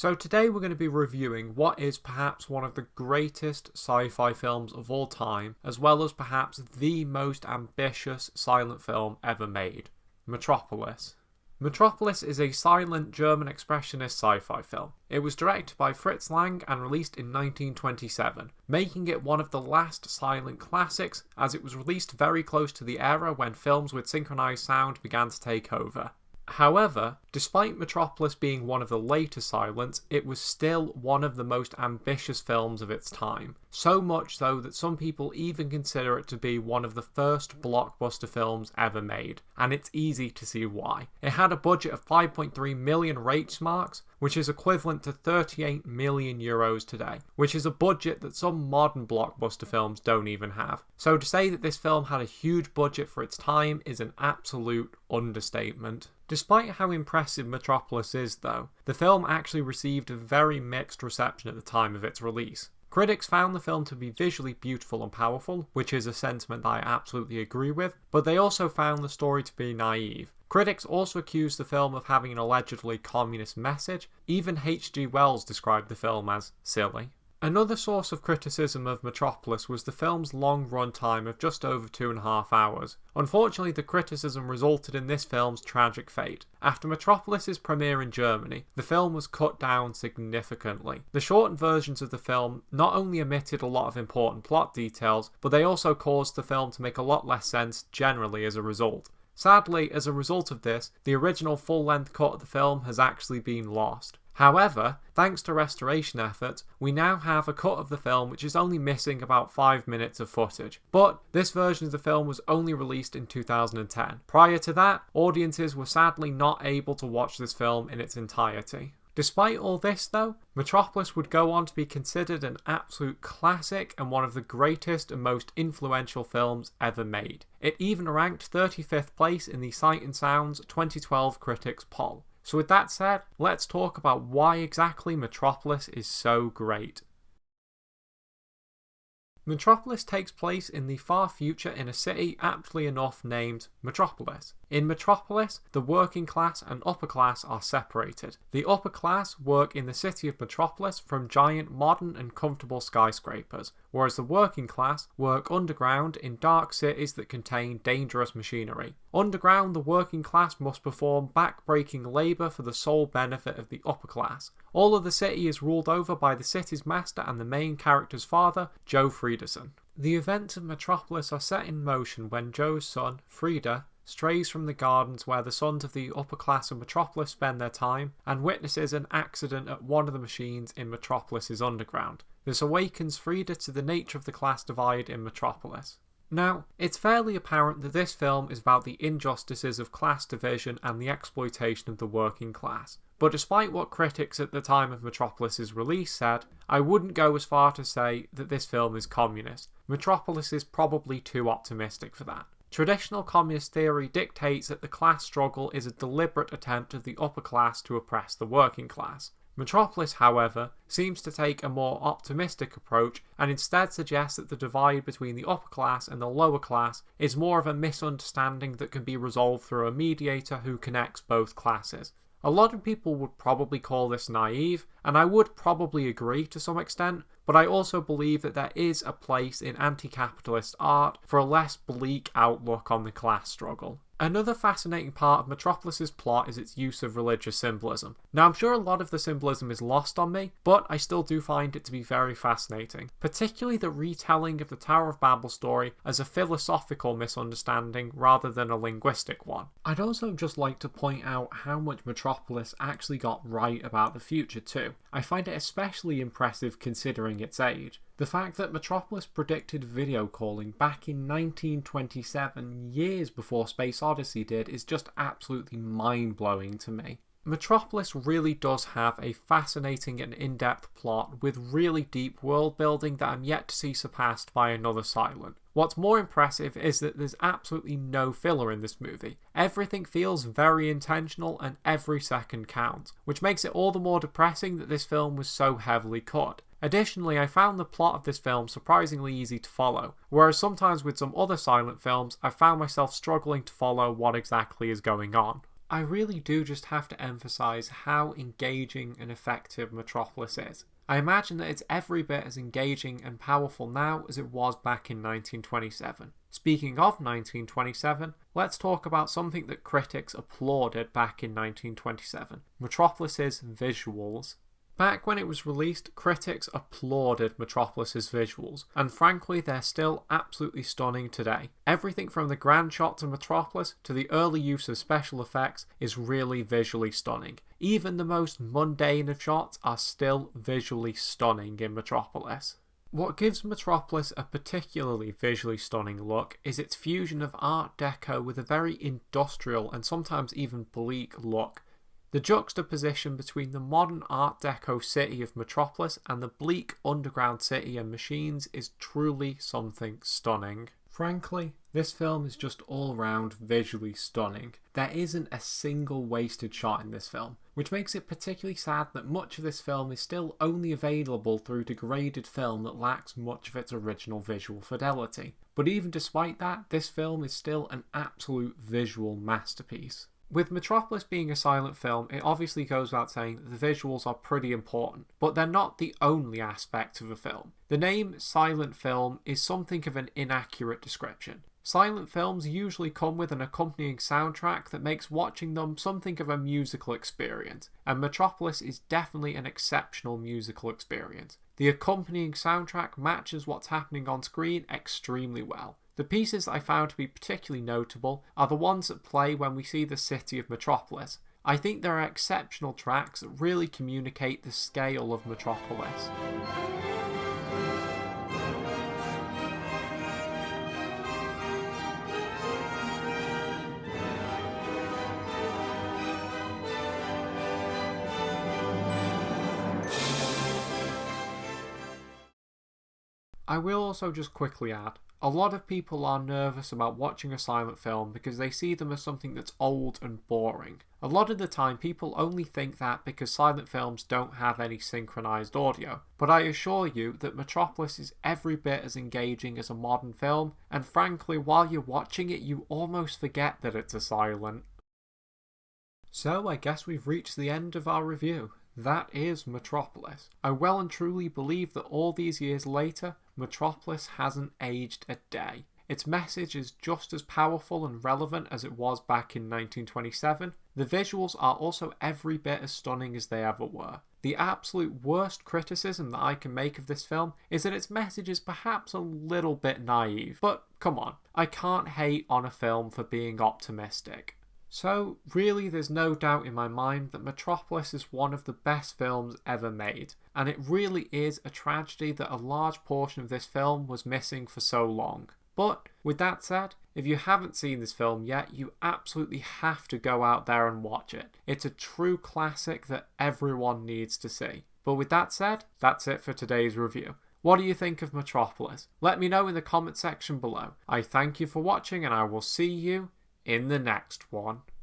So today we're going to be reviewing what is perhaps one of the greatest sci-fi films of all time, as well as perhaps the most ambitious silent film ever made, Metropolis. Metropolis is a silent German expressionist sci-fi film. It was directed by Fritz Lang and released in 1927, making it one of the last silent classics as it was released very close to the era when films with synchronized sound began to take over. However, despite Metropolis being one of the later silents, it was still one of the most ambitious films of its time. So much so that some people even consider it to be one of the first blockbuster films ever made, and it's easy to see why. It had a budget of 5.3 million Reichsmarks, which is equivalent to 38 million euros today, which is a budget that some modern blockbuster films don't even have. So to say that this film had a huge budget for its time is an absolute understatement. Despite how impressive Metropolis is though, the film actually received a very mixed reception at the time of its release. Critics found the film to be visually beautiful and powerful, which is a sentiment that I absolutely agree with, but they also found the story to be naive. Critics also accused the film of having an allegedly communist message. Even H.G. Wells described the film as silly. Another source of criticism of Metropolis was the film's long run time of just over 2.5 hours. Unfortunately, the criticism resulted in this film's tragic fate. After Metropolis's premiere in Germany, the film was cut down significantly. The shortened versions of the film not only omitted a lot of important plot details, but they also caused the film to make a lot less sense generally as a result. Sadly, as a result of this, the original full-length cut of the film has actually been lost. However, thanks to restoration efforts, we now have a cut of the film which is only missing about 5 minutes of footage. But this version of the film was only released in 2010. Prior to that, audiences were sadly not able to watch this film in its entirety. Despite all this though, Metropolis would go on to be considered an absolute classic and one of the greatest and most influential films ever made. It even ranked 35th place in the Sight and Sound's 2012 Critics Poll. So with that said, let's talk about why exactly Metropolis is so great. Metropolis takes place in the far future in a city aptly enough named Metropolis. In Metropolis, the working class and upper class are separated. The upper class work in the city of Metropolis from giant modern and comfortable skyscrapers, whereas the working class work underground in dark cities that contain dangerous machinery. Underground, the working class must perform back-breaking labour for the sole benefit of the upper class. All of the city is ruled over by the city's master and the main character's father, Joe Friederson. The events of Metropolis are set in motion when Joe's son, Frieda, strays from the gardens where the sons of the upper class of Metropolis spend their time and witnesses an accident at one of the machines in Metropolis's underground. This awakens Frieda to the nature of the class divide in Metropolis. Now, it's fairly apparent that this film is about the injustices of class division and the exploitation of the working class. But despite what critics at the time of Metropolis's release said, I wouldn't go as far to say that this film is communist. Metropolis is probably too optimistic for that. Traditional communist theory dictates that the class struggle is a deliberate attempt of the upper class to oppress the working class. Metropolis, however, seems to take a more optimistic approach and instead suggests that the divide between the upper class and the lower class is more of a misunderstanding that can be resolved through a mediator who connects both classes. A lot of people would probably call this naive, and I would probably agree to some extent, but I also believe that there is a place in anti-capitalist art for a less bleak outlook on the class struggle. Another fascinating part of Metropolis's plot is its use of religious symbolism. Now, I'm sure a lot of the symbolism is lost on me, but I still do find it to be very fascinating, particularly the retelling of the Tower of Babel story as a philosophical misunderstanding rather than a linguistic one. I'd also just like to point out how much Metropolis actually got right about the future too. I find it especially impressive considering its age. The fact that Metropolis predicted video calling back in 1927, years before Space Odyssey did, is just absolutely mind-blowing to me. Metropolis really does have a fascinating and in-depth plot with really deep world building that I'm yet to see surpassed by another silent. What's more impressive is that there's absolutely no filler in this movie. Everything feels very intentional and every second counts, which makes it all the more depressing that this film was so heavily cut. Additionally, I found the plot of this film surprisingly easy to follow, whereas sometimes with some other silent films, I found myself struggling to follow what exactly is going on. I really do just have to emphasise how engaging and effective Metropolis is. I imagine that it's every bit as engaging and powerful now as it was back in 1927. Speaking of 1927, let's talk about something that critics applauded back in 1927, Metropolis's visuals. Back when it was released, critics applauded Metropolis's visuals, and frankly they're still absolutely stunning today. Everything from the grand shots of Metropolis to the early use of special effects is really visually stunning. Even the most mundane of shots are still visually stunning in Metropolis. What gives Metropolis a particularly visually stunning look is its fusion of Art Deco with a very industrial and sometimes even bleak look. The juxtaposition between the modern Art Deco city of Metropolis and the bleak underground city and machines is truly something stunning. Frankly, this film is just all round visually stunning. There isn't a single wasted shot in this film, which makes it particularly sad that much of this film is still only available through degraded film that lacks much of its original visual fidelity. But even despite that, this film is still an absolute visual masterpiece. With Metropolis being a silent film, it obviously goes without saying that the visuals are pretty important, but they're not the only aspect of a film. The name silent film is something of an inaccurate description. Silent films usually come with an accompanying soundtrack that makes watching them something of a musical experience, and Metropolis is definitely an exceptional musical experience. The accompanying soundtrack matches what's happening on screen extremely well. The pieces I found to be particularly notable are the ones that play when we see the city of Metropolis. I think there are exceptional tracks that really communicate the scale of Metropolis. I will also just quickly add, a lot of people are nervous about watching a silent film because they see them as something that's old and boring. A lot of the time people only think that because silent films don't have any synchronized audio, but I assure you that Metropolis is every bit as engaging as a modern film, and frankly while you're watching it you almost forget that it's a silent. So I guess we've reached the end of our review. That is Metropolis. I well and truly believe that all these years later, Metropolis hasn't aged a day. Its message is just as powerful and relevant as it was back in 1927. The visuals are also every bit as stunning as they ever were. The absolute worst criticism that I can make of this film is that its message is perhaps a little bit naive. But come on, I can't hate on a film for being optimistic. So, really there's no doubt in my mind that Metropolis is one of the best films ever made, and it really is a tragedy that a large portion of this film was missing for so long. But, with that said, if you haven't seen this film yet, you absolutely have to go out there and watch it. It's a true classic that everyone needs to see. But with that said, that's it for today's review. What do you think of Metropolis? Let me know in the comment section below. I thank you for watching and I will see you in the next one.